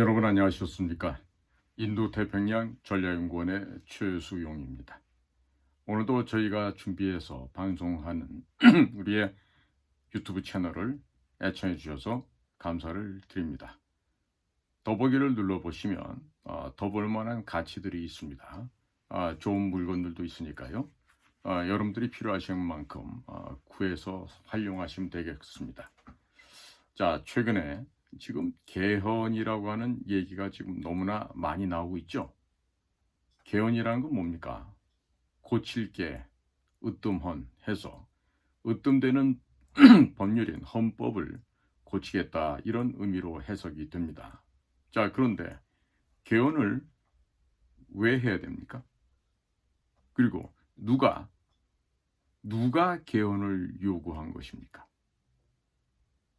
여러분 안녕하셨습니까? 인도태평양 전략연구원의 최수용입니다. 오늘도 저희가 준비해서 방송하는 우리의 유튜브 채널을 애청해 주셔서 감사를 드립니다. 더보기를 눌러보시면 더 볼만한 가치들이 있습니다. 좋은 물건들도 있으니까요. 여러분들이 필요하신 만큼 구해서 활용하시면 되겠습니다. 자, 최근에 지금 개헌이라고 하는 얘기가 지금 너무나 많이 나오고 있죠. 개헌이라는 건 뭡니까? 고칠게, 으뜸헌 해서 으뜸되는 법률인 헌법을 고치겠다 이런 의미로 해석이 됩니다. 자, 그런데 개헌을 왜 해야 됩니까? 그리고 누가 개헌을 요구한 것입니까?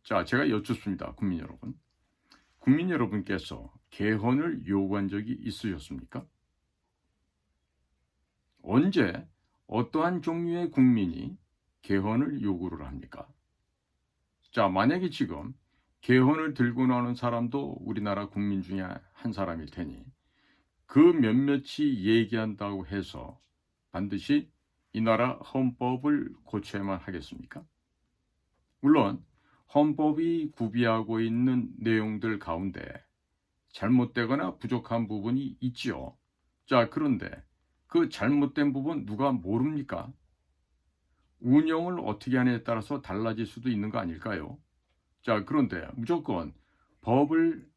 자, 제가 여쭙습니다. 국민 여러분. 국민 여러분께서 개헌을 요구한 적이 있으셨습니까? 언제 어떠한 종류의 국민이 개헌을 요구를 합니까? 자, 만약에 지금 개헌을 들고 나오는 사람도 우리나라 국민 중에 한 사람일 테니 그 몇몇이 얘기한다고 해서 반드시 이 나라 헌법을 고쳐야만 하겠습니까? 물론 헌법이 구비하고 있는 내용들 가운데 잘못되거나 부족한 부분이 있지요. 자, 그런데 그 잘못된 부분 누가 모릅니까? 운영을 어떻게 하느냐에 따라서 달라질 수도 있는 거 아닐까요? 자, 그런데 무조건 헌법을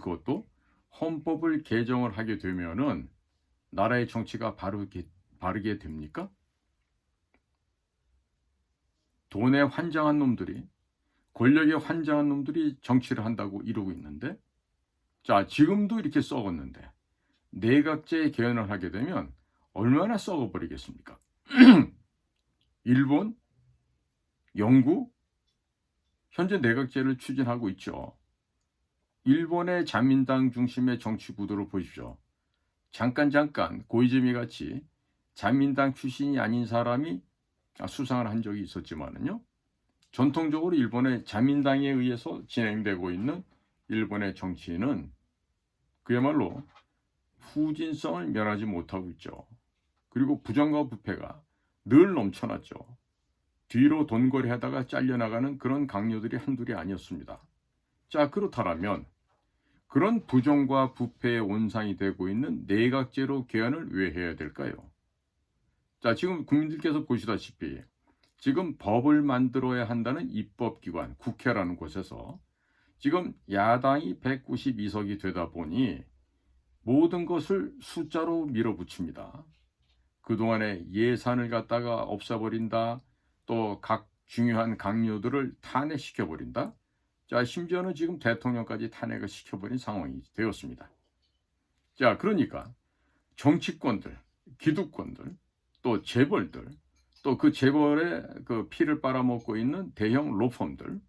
그것도 헌법을 개정을 하게 되면은 나라의 정치가 바르게 됩니까? 돈에 환장한 놈들이 권력에 환장한 놈들이 정치를 한다고 이러고 있는데, 자, 지금도 이렇게 썩었는데 내각제 개헌을 하게 되면 얼마나 썩어버리겠습니까? 일본, 영국 현재 내각제를 추진하고 있죠. 일본의 자민당 중심의 정치 구도를 보십시오. 잠깐 고이즈미 같이 자민당 출신이 아닌 사람이 수상을 한 적이 있었지만은요. 전통적으로 일본의 자민당에 의해서 진행되고 있는 일본의 정치는 그야말로 후진성을 면하지 못하고 있죠. 그리고 부정과 부패가 늘 넘쳐났죠. 뒤로 돈거리하다가 잘려나가는 그런 강요들이 한둘이 아니었습니다. 자, 그렇다면 그런 부정과 부패의 온상이 되고 있는 내각제로 개헌을 왜 해야 될까요? 자, 지금 국민들께서 보시다시피 지금 법을 만들어야 한다는 입법기관 국회라는 곳에서 지금 야당이 192석이 되다 보니 모든 것을 숫자로 밀어붙입니다. 그동안에 예산을 갖다가 없애버린다. 또 각 중요한 강요들을 탄핵시켜버린다. 자, 심지어는 지금 대통령까지 탄핵을 시켜버린 상황이 되었습니다. 자, 그러니까 정치권들, 기득권들, 또 재벌들, 또 그 재벌의 그 피를 빨아먹고 있는 대형 로펌들,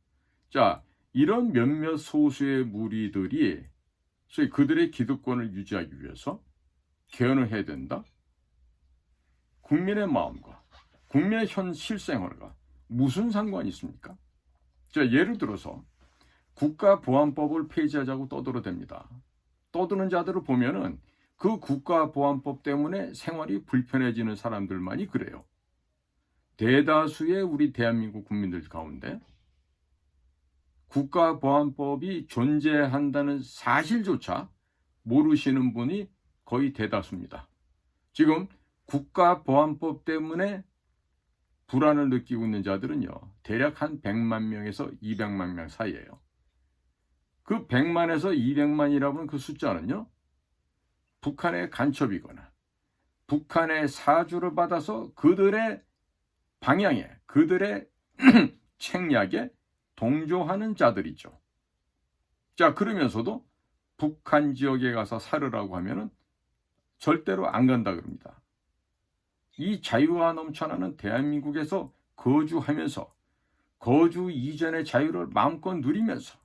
자, 이런 몇몇 소수의 무리들이 소위 그들의 기득권을 유지하기 위해서 개헌을 해야 된다. 국민의 마음과 국민의 현 실생활과 무슨 상관이 있습니까? 자, 예를 들어서 국가보안법을 폐지하자고 떠들어댑니다. 떠드는 자들을 보면은 그 국가보안법 때문에 생활이 불편해지는 사람들만이 그래요. 대다수의 우리 대한민국 국민들 가운데 국가보안법이 존재한다는 사실조차 모르시는 분이 거의 대다수입니다. 지금 국가보안법 때문에 불안을 느끼고 있는 자들은요, 대략 한 100만 명에서 200만 명 사이예요. 그 100만에서 200만이라고 하는 그 숫자는요, 북한의 간첩이거나 북한의 사주를 받아서 그들의 방향에, 그들의 책략에 동조하는 자들이죠. 자, 그러면서도 북한 지역에 가서 살으라고 하면은 절대로 안 간다 그럽니다. 이 자유가 넘쳐나는 대한민국에서 거주하면서 거주 이전의 자유를 마음껏 누리면서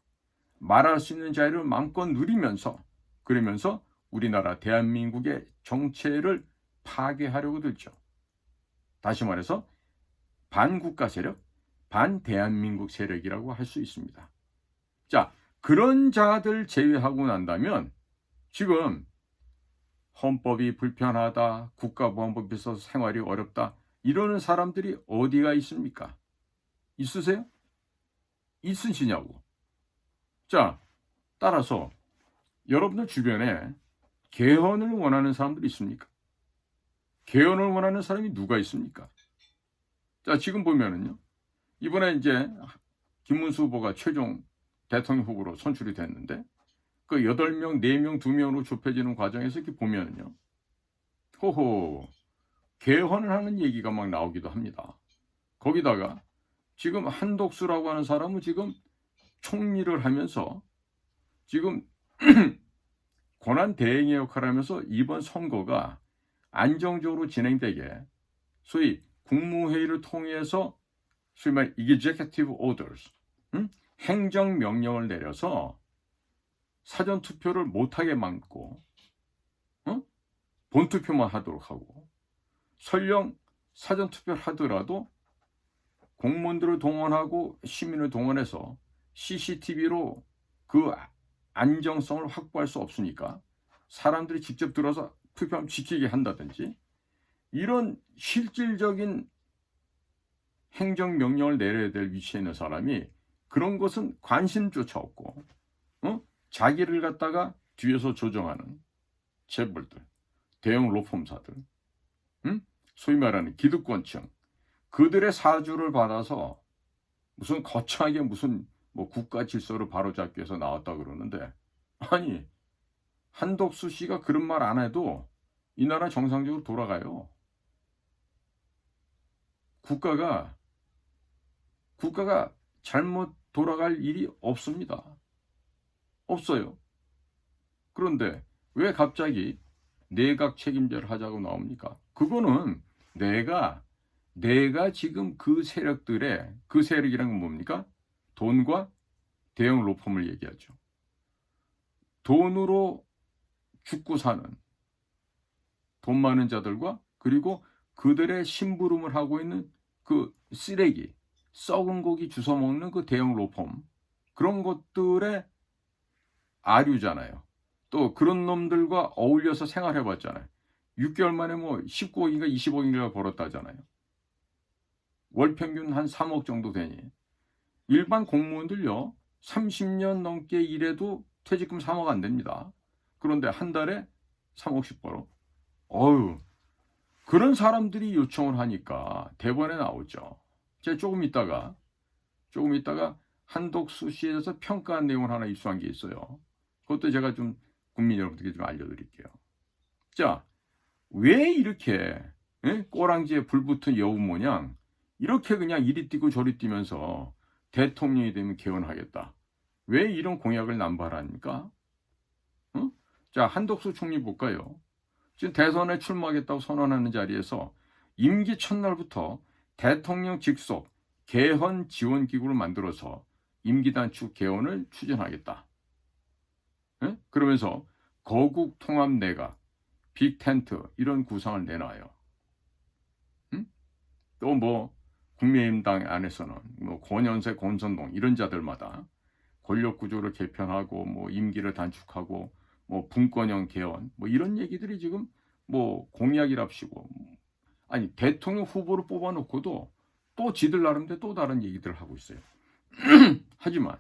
말할 수 있는 자유를 마음껏 누리면서 그러면서 우리나라 대한민국의 정체를 파괴하려고 들죠. 다시 말해서 반국가 세력, 반대한민국 세력이라고 할 수 있습니다. 자, 그런 자들 제외하고 난다면 지금 헌법이 불편하다, 국가보안법이 있어서 생활이 어렵다 이러는 사람들이 어디가 있습니까? 있으세요? 있으시냐고. 자, 따라서 여러분들 주변에 개헌을 원하는 사람들이 있습니까? 개헌을 원하는 사람이 누가 있습니까? 자, 지금 보면은요. 이번에 이제 김문수 후보가 최종 대통령 후보로 선출이 됐는데 그 8명, 4명, 2명으로 좁혀지는 과정에서 이렇게 보면은요. 호호, 개헌을 하는 얘기가 막 나오기도 합니다. 거기다가 지금 한독수라고 하는 사람은 지금 총리를 하면서 지금 권한 대행의 역할을 하면서 이번 선거가 안정적으로 진행되게 소위 국무회의를 통해서 소위 말 executive orders, 행정명령을 내려서 사전투표를 못하게 막고 본투표만 하도록 하고 설령 사전투표를 하더라도 공무원들을 동원하고 시민을 동원해서 CCTV로 그 안정성을 확보할 수 없으니까 사람들이 직접 들어서 투표함 지키게 한다든지 이런 실질적인 행정명령을 내려야 될 위치에 있는 사람이 그런 것은 관심조차 없고 자기를 갖다가 뒤에서 조정하는 재벌들, 대형 로펌사들, 소위 말하는 기득권층 그들의 사주를 받아서 무슨 거창하게 무슨 뭐 국가 질서를 바로잡기 위해서 나왔다 그러는데 아니 한덕수 씨가 그런 말 안 해도 이 나라 정상적으로 돌아가요. 국가가 잘못 돌아갈 일이 없습니다. 없어요. 그런데 왜 갑자기 내각 책임제를 하자고 나옵니까? 그거는 내가 지금 그 세력들의 그 세력이란 건 뭡니까? 돈과 대형 로펌을 얘기하죠. 돈으로 죽고 사는 돈 많은 자들과 그리고 그들의 심부름을 하고 있는 그 쓰레기, 썩은 고기 주워 먹는 그 대형 로펌 그런 것들의 아류잖아요. 또 그런 놈들과 어울려서 생활해봤잖아요. 6개월 만에 뭐 19억인가 20억인가 벌었다잖아요. 월 평균 한 3억 정도 되니 일반 공무원들요 30년 넘게 일해도 퇴직금 3억 안 됩니다. 그런데 한 달에 3억씩 벌어. 어휴, 그런 사람들이 요청을 하니까 대본에 나오죠. 제가 조금 있다가 한독수 씨에 대해서 평가한 내용을 하나 입수한 게 있어요. 그것도 제가 좀 국민 여러분들께 좀 알려드릴게요. 자, 왜 이렇게 꼬랑지에 불 붙은 여우 모양 이렇게 그냥 이리 뛰고 저리 뛰면서 대통령이 되면 개헌하겠다. 왜 이런 공약을 남발합니까? 자, 한덕수 총리 볼까요? 지금 대선에 출마하겠다고 선언하는 자리에서 임기 첫날부터 대통령 직속 개헌 지원 기구를 만들어서 임기 단축 개헌을 추진하겠다. 그러면서 거국 통합 내각, 빅텐트 이런 구상을 내놔요. 또 뭐 국민의힘당 안에서는 뭐 권현세, 권선동 이런 자들마다 권력 구조를 개편하고 뭐 임기를 단축하고 뭐 분권형 개헌 뭐 이런 얘기들이 지금 뭐 공약이랍시고 아니 대통령 후보를 뽑아놓고도 또 지들 나름대로 또 다른 얘기들을 하고 있어요. 하지만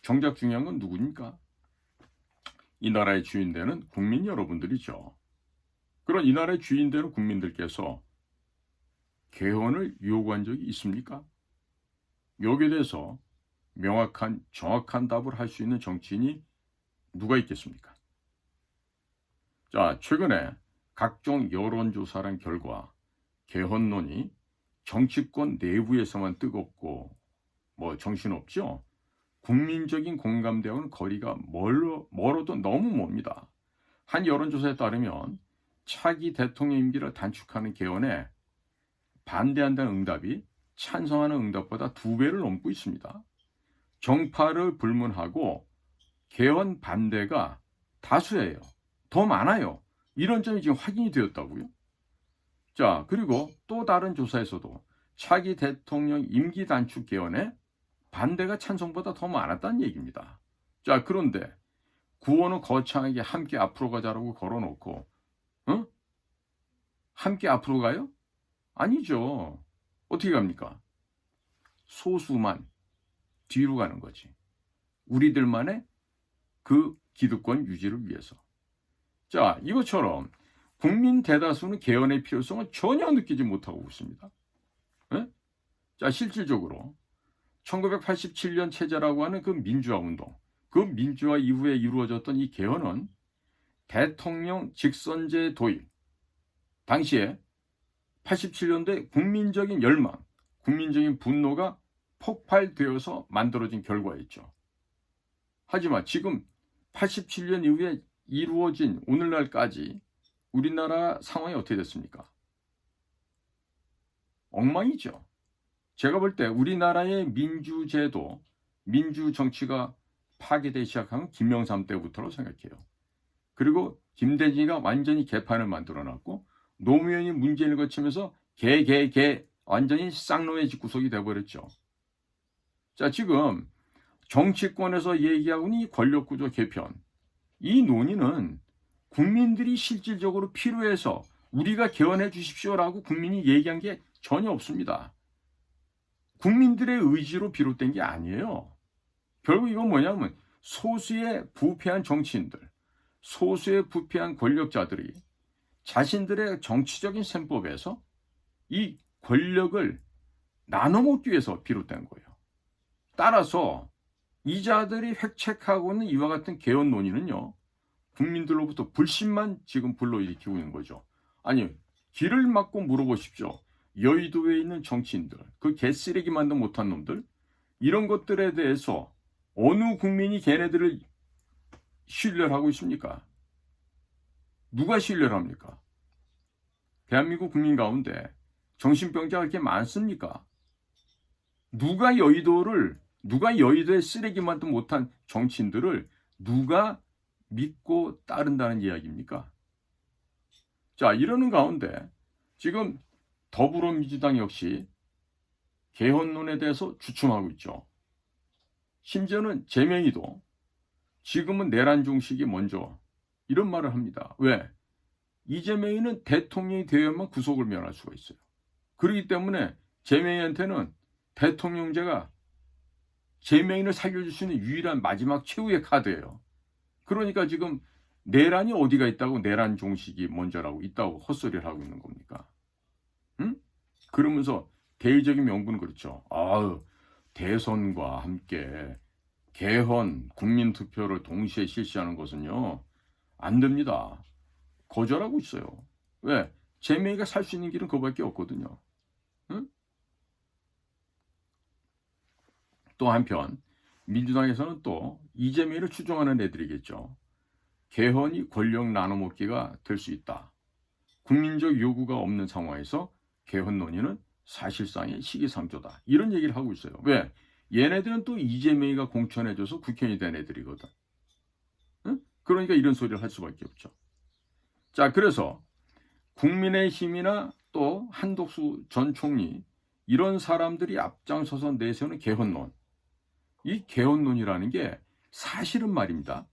정작 중요한 건 누구입니까? 이 나라의 주인되는 국민 여러분들이죠. 그런 이 나라의 주인되는 국민들께서 개헌을 요구한 적이 있습니까? 여기에 대해서 명확한 정확한 답을 할 수 있는 정치인이 누가 있겠습니까? 자, 최근에 각종 여론조사란 결과 개헌론이 정치권 내부에서만 뜨겁고 뭐 정신없죠? 국민적인 공감대와는 거리가 멀어도 너무 멉니다. 한 여론조사에 따르면 차기 대통령 임기를 단축하는 개헌에 반대한다는 응답이 찬성하는 응답보다 2배를 넘고 있습니다. 정파를 불문하고 개헌 반대가 다수예요. 더 많아요. 이런 점이 지금 확인이 되었다고요. 자, 그리고 또 다른 조사에서도 차기 대통령 임기 단축 개헌에 반대가 찬성보다 더 많았다는 얘기입니다. 자, 그런데 구호는 거창하게 함께 앞으로 가자라고 걸어놓고, 어? 함께 앞으로 가요? 아니죠. 어떻게 갑니까? 소수만 뒤로 가는 거지. 우리들만의 그 기득권 유지를 위해서. 자, 이것처럼 국민 대다수는 개헌의 필요성을 전혀 느끼지 못하고 있습니다. 예? 자, 실질적으로 1987년 체제라고 하는 그 민주화 운동, 그 민주화 이후에 이루어졌던 이 개헌은 대통령 직선제 도입, 당시에 87년도에 국민적인 열망, 국민적인 분노가 폭발되어서 만들어진 결과였죠. 하지만 지금 87년 이후에 이루어진 오늘날까지 우리나라 상황이 어떻게 됐습니까? 엉망이죠. 제가 볼 때 우리나라의 민주제도, 민주정치가 파괴되기 시작한 김영삼 때부터라고 생각해요. 그리고 김대중이가 완전히 개판을 만들어놨고 노무현이 문재인을 거치면서 개 완전히 쌍놈의 집구석이 돼버렸죠. 자, 지금 정치권에서 얘기하고 있는 이 권력구조 개편, 이 논의는 국민들이 실질적으로 필요해서 우리가 개헌해 주십시오라고 국민이 얘기한 게 전혀 없습니다. 국민들의 의지로 비롯된 게 아니에요. 결국 이건 뭐냐면 소수의 부패한 정치인들, 소수의 부패한 권력자들이 자신들의 정치적인 셈법에서 이 권력을 나눠먹기 위해서 비롯된 거예요. 따라서 이자들이 획책하고 있는 이와 같은 개헌 논의는요, 국민들로부터 불신만 지금 불러일으키고 있는 거죠. 아니, 길을 막고 물어보십시오. 여의도에 있는 정치인들, 그 개쓰레기만도 못한 놈들, 이런 것들에 대해서 어느 국민이 걔네들을 신뢰를 하고 있습니까? 누가 신뢰를 합니까? 대한민국 국민 가운데 정신병자가 그렇게 많습니까? 누가 여의도의 쓰레기만도 못한 정치인들을 누가 믿고 따른다는 이야기입니까? 자, 이러는 가운데 지금 더불어민주당 역시 개헌론에 대해서 주춤하고 있죠. 심지어는 제명이도 지금은 내란 종식이 먼저 이런 말을 합니다. 왜? 이재명이는 대통령이 되어야만 구속을 면할 수가 있어요. 그렇기 때문에 제명이한테는 대통령제가 제명인을 살려줄 수 있는 유일한 마지막 최후의 카드예요. 그러니까 지금 내란이 어디가 있다고 내란 종식이 먼저라고 있다고 헛소리를 하고 있는 겁니까? 응? 그러면서 대의적인 명분은 그렇죠. 대선과 함께 개헌, 국민투표를 동시에 실시하는 것은요, 안 됩니다. 거절하고 있어요. 왜? 제명이가 살 수 있는 길은 그거밖에 없거든요. 응? 또 한편 민주당에서는 또 이재명을 추종하는 애들이겠죠. 개헌이 권력 나눠먹기가 될 수 있다. 국민적 요구가 없는 상황에서 개헌 논의는 사실상의 시기상조다. 이런 얘기를 하고 있어요. 왜? 얘네들은 또 이재명이가 공천해줘서 국회의원이 된 애들이거든. 응? 그러니까 이런 소리를 할 수밖에 없죠. 자, 그래서 국민의힘이나 또 한덕수 전 총리 이런 사람들이 앞장서서 내세우는 개헌론. 이 개헌론이라는 게 사실은 말입니다.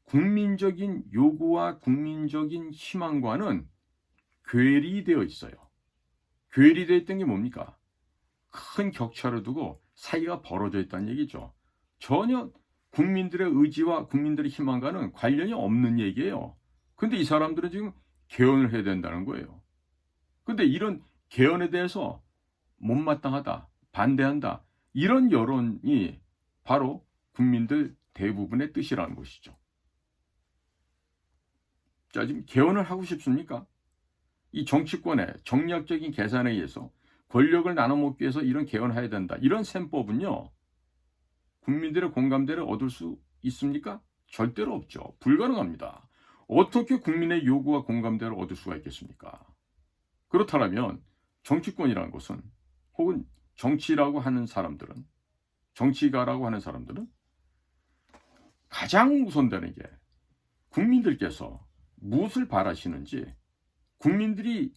국민적인 요구와 국민적인 희망과는 괴리되어 있어요. 괴리되어 있던 게 뭡니까? 큰 격차를 두고 사이가 벌어져 있다는 얘기죠. 전혀 국민들의 의지와 국민들의 희망과는 관련이 없는 얘기예요. 근데 이 사람들은 지금 개헌을 해야 된다는 거예요. 근데 이런 개헌에 대해서 못마땅하다, 반대한다, 이런 여론이 바로 국민들 대부분의 뜻이라는 것이죠. 자, 지금 개헌을 하고 싶습니까? 이 정치권의 정략적인 계산에 의해서 권력을 나눠먹기 위해서 이런 개헌을 해야 된다. 이런 셈법은요, 국민들의 공감대를 얻을 수 있습니까? 절대로 없죠. 불가능합니다. 어떻게 국민의 요구와 공감대를 얻을 수가 있겠습니까? 그렇다면 정치권이라는 것은, 혹은 정치라고 하는 사람들은, 정치가라고 하는 사람들은 가장 우선되는 게 국민들께서 무엇을 바라시는지, 국민들이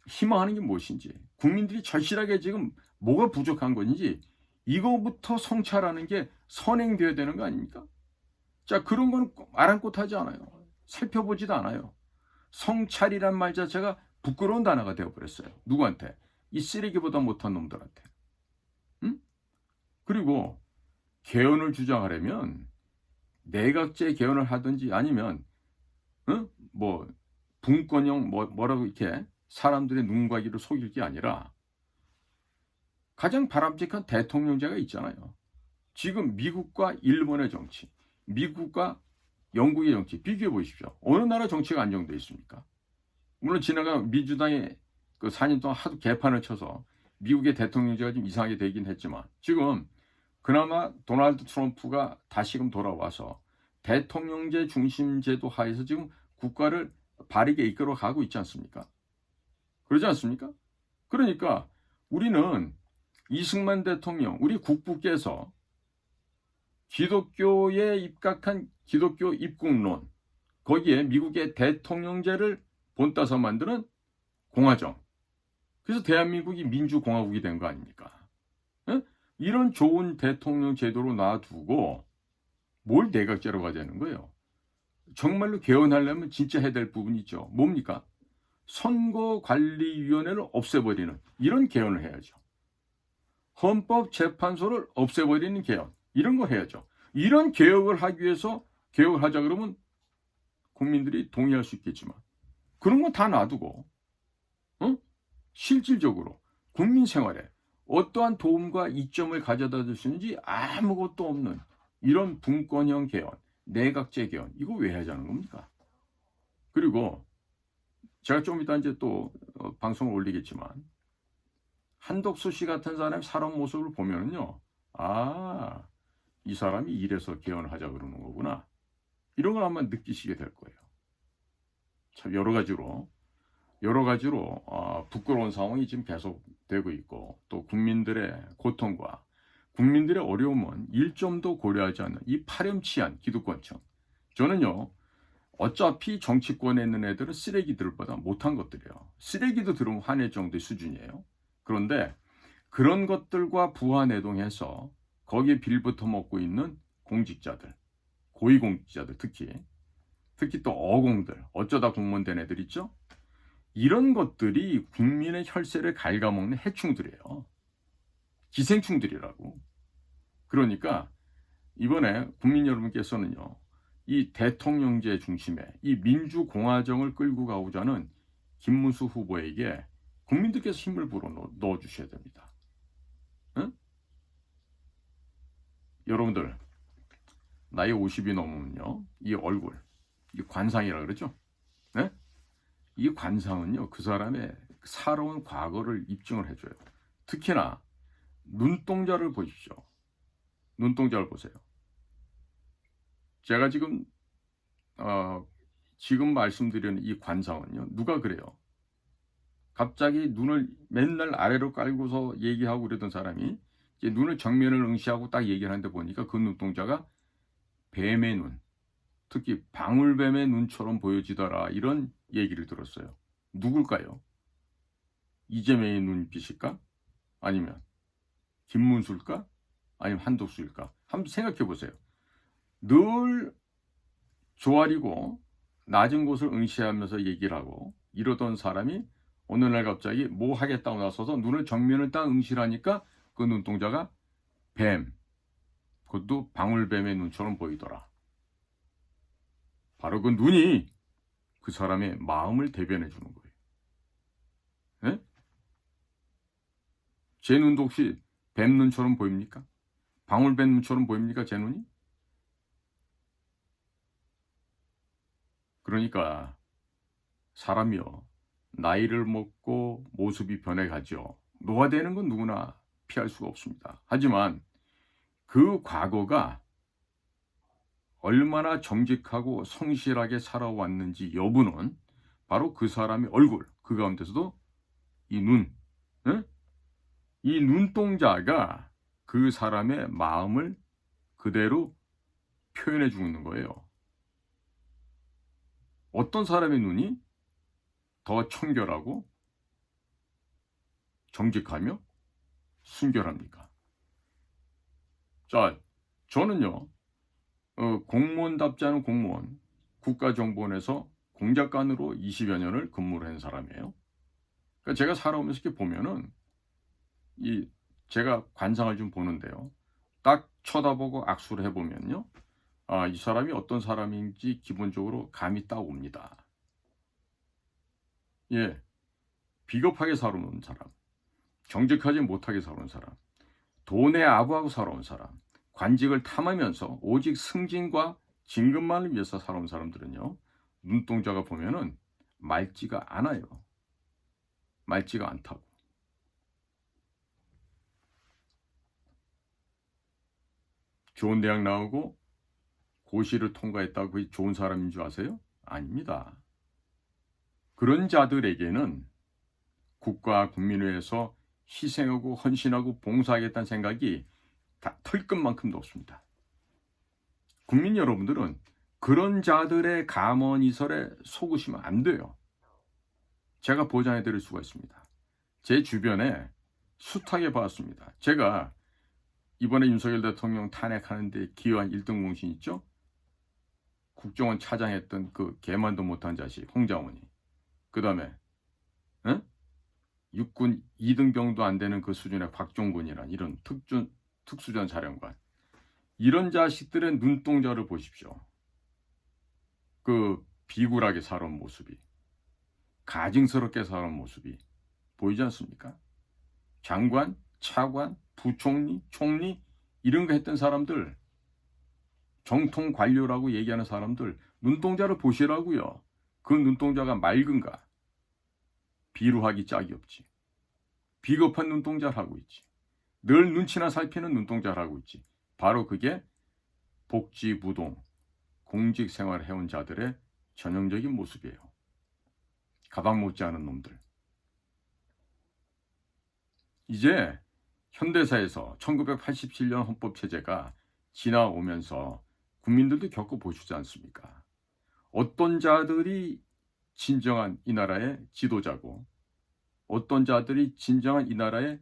희망하는 게 무엇인지, 국민들이 절실하게 지금 뭐가 부족한 건지 이거부터 성찰하는 게 선행되어야 되는 거 아닙니까? 자, 그런 건 아랑곳하지 않아요. 살펴보지도 않아요. 성찰이란 말 자체가 부끄러운 단어가 되어버렸어요. 누구한테? 이 쓰레기보다 못한 놈들한테. 응? 그리고 개헌을 주장하려면 내각제 개헌을 하든지 아니면 뭐 분권형 뭐라고 이렇게 사람들의 눈과 귀를 속일 게 아니라 가장 바람직한 대통령제가 있잖아요. 지금 미국과 일본의 정치, 미국과 영국의 정치 비교해 보십시오. 어느 나라 정치가 안정되어 있습니까? 물론 지나간 민주당이 그 4년 동안 하도 개판을 쳐서 미국의 대통령제가 좀 이상하게 되긴 했지만 지금 그나마 도널드 트럼프가 다시금 돌아와서 대통령제 중심 제도 하에서 지금 국가를 바르게 이끌어 가고 있지 않습니까? 그러지 않습니까? 그러니까 우리는 이승만 대통령, 우리 국부께서 기독교에 입각한 기독교 입국론, 거기에 미국의 대통령제를 본따서 만드는 공화정. 그래서 대한민국이 민주공화국이 된 거 아닙니까? 에? 이런 좋은 대통령 제도로 놔두고 뭘 내각제로가 되는 거예요? 정말로 개헌하려면 진짜 해야 될 부분이 있죠. 뭡니까? 선거관리위원회를 없애버리는 이런 개헌을 해야죠. 헌법재판소를 없애버리는 개헌, 이런 걸 해야죠. 이런 개혁을 하기 위해서 개혁을 하자 그러면 국민들이 동의할 수 있겠지만 그런 건 다 놔두고 실질적으로 국민 생활에 어떠한 도움과 이점을 가져다 줄 수 있는지 아무것도 없는 이런 분권형 개헌, 내각제 개헌, 이거 왜 하자는 겁니까? 그리고 제가 좀 이따 이제 또 방송을 올리겠지만 한덕수 씨 같은 사람의 사람 모습을 보면은요, 아, 이 사람이 이래서 개헌을 하자 그러는 거구나. 이런 걸 아마 느끼시게 될 거예요. 참 여러 가지로 부끄러운 상황이 지금 계속되고 있고 또 국민들의 고통과 국민들의 어려움은 일점도 고려하지 않는 이 파렴치한 기득권층. 저는요, 어차피 정치권에 있는 애들은 쓰레기들보다 못한 것들이에요. 쓰레기도 들으면 화낼 정도의 수준이에요. 그런데 그런 것들과 부화내동해서 거기에 빌붙어 먹고 있는 공직자들, 고위공직자들 특히 또 어공들, 어쩌다 공무원 된 애들 있죠? 이런 것들이 국민의 혈세를 갉아먹는 해충들이에요. 기생충들이라고. 그러니까 이번에 국민 여러분께서는요, 이 대통령제 중심의 이 민주공화정을 끌고 가고자 하는 김문수 후보에게 국민들께서 힘을 불어 넣어주셔야 됩니다. 응? 여러분들 나이 50이 넘으면요, 이 얼굴, 이 관상이라 그러죠? 네? 이 관상은요, 그 사람의 살아온 과거를 입증을 해줘요. 특히나 눈동자를 보십시오. 눈동자를 보세요. 제가 지금 말씀드리는 이 관상은요, 누가 그래요? 갑자기 눈을 맨날 아래로 깔고서 얘기하고 그러던 사람이 이제 눈을 정면을 응시하고 딱 얘기를 하는데 보니까 그 눈동자가 뱀의 눈, 특히 방울뱀의 눈처럼 보여지더라, 이런 얘기를 들었어요. 누굴까요? 이재명의 눈빛일까? 아니면 김문수일까? 아니면 한덕수일까? 한번 생각해 보세요. 늘 조아리고 낮은 곳을 응시하면서 얘기를 하고 이러던 사람이 어느 날 갑자기 뭐 하겠다고 나서서 눈을 정면을 딱 응시를 하니까 그 눈동자가 뱀, 그것도 방울뱀의 눈처럼 보이더라. 바로 그 눈이 그 사람의 마음을 대변해 주는 거예요. 네? 제 눈도 혹시 뱀 눈처럼 보입니까? 방울뱀 눈처럼 보입니까? 제 눈이? 그러니까 사람이요, 나이를 먹고 모습이 변해가죠. 노화되는 건 누구나 피할 수가 없습니다. 하지만 그 과거가 얼마나 정직하고 성실하게 살아왔는지 여부는 바로 그 사람의 얼굴, 그 가운데서도 이 눈, 네? 이 눈동자가 그 사람의 마음을 그대로 표현해 주고 있는 거예요. 어떤 사람의 눈이 더 청결하고 정직하며 순결합니까? 자, 저는요, 공무원답지 않은 공무원, 국가정보원에서 공작관으로 20여 년을 근무를 한 사람이에요. 그러니까 제가 살아오면서 이렇게 보면은 이 제가 관상을 좀 보는데요. 딱 쳐다보고 악수를 해보면요. 아, 이 사람이 어떤 사람인지 기본적으로 감이 딱 옵니다. 예, 비겁하게 살아온 사람, 정직하지 못하게 살아온 사람, 돈에 아부하고 살아온 사람, 관직을 탐하면서 오직 승진과 진급만을 위해서 살아온 사람들은요. 눈동자가 보면은 맑지가 않아요. 맑지가 않다고. 좋은 대학 나오고 고시를 통과했다고 그게 좋은 사람인 줄 아세요? 아닙니다. 그런 자들에게는 국가 국민을 위해서 희생하고 헌신하고 봉사하겠다는 생각이 다 털끝만큼도 없습니다. 국민 여러분들은 그런 자들의 감언이설에 속으시면 안 돼요. 제가 보장해 드릴 수가 있습니다. 제 주변에 숱하게 봤습니다. 제가 이번에 윤석열 대통령 탄핵하는데 기여한 1등 공신 있죠? 국정원 차장했던 그 개만도 못한 자식 홍장원이. 그 다음에 육군 2등병도 안 되는 그 수준의 박종근이란 이런 특수전 사령관. 이런 자식들의 눈동자를 보십시오. 그 비굴하게 살아온 모습이, 가증스럽게 살아온 모습이 보이지 않습니까? 장관, 차관, 부총리, 총리 이런 거 했던 사람들, 정통 관료라고 얘기하는 사람들 눈동자를 보시라고요. 그 눈동자가 맑은가? 비루하기 짝이 없지. 비겁한 눈동자를 하고 있지. 늘 눈치나 살피는 눈동자를 하고 있지. 바로 그게 복지부동, 공직 생활을 해온 자들의 전형적인 모습이에요. 가방 못지않은 놈들. 이제 현대사에서 1987년 헌법체제가 지나오면서 국민들도 겪어보시지 않습니까? 어떤 자들이 진정한 이 나라의 지도자고 어떤 자들이 진정한 이 나라의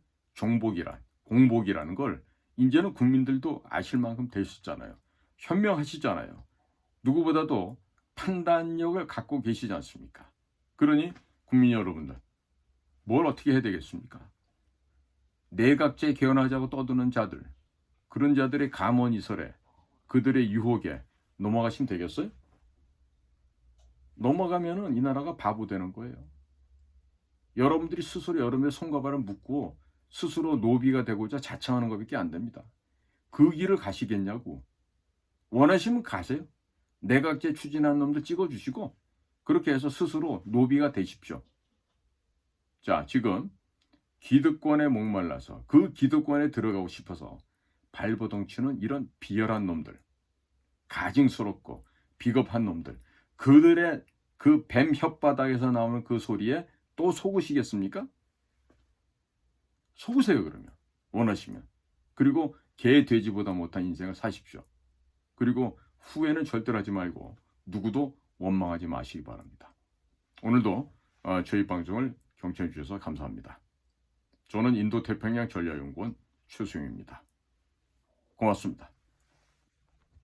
공복이라는 걸 이제는 국민들도 아실 만큼 되셨잖아요. 현명하시잖아요. 누구보다도 판단력을 갖고 계시지 않습니까? 그러니 국민 여러분들 뭘 어떻게 해야 되겠습니까? 내각제 개헌하자고 떠드는 자들, 그런 자들의 감언이설에 그들의 유혹에 넘어가시면 되겠어요? 넘어가면은 이 나라가 바보 되는 거예요. 여러분들이 스스로 여러분의 손과 발을 묶고 스스로 노비가 되고자 자청하는 것밖에 안 됩니다. 그 길을 가시겠냐고. 원하시면 가세요. 내각제 추진하는 놈들 찍어주시고 그렇게 해서 스스로 노비가 되십시오. 자, 지금 기득권에 목말라서 그 기득권에 들어가고 싶어서 발버둥 치는 이런 비열한 놈들, 가증스럽고 비겁한 놈들, 그들의 그 뱀 혓바닥에서 나오는 그 소리에 또 속으시겠습니까? 속으세요, 그러면. 원하시면. 그리고 개, 돼지보다 못한 인생을 사십시오. 그리고 후회는 절대로 하지 말고 누구도 원망하지 마시기 바랍니다. 오늘도 저희 방송을 경청해 주셔서 감사합니다. 저는 인도태평양 전략연구원 최수영입니다. 고맙습니다.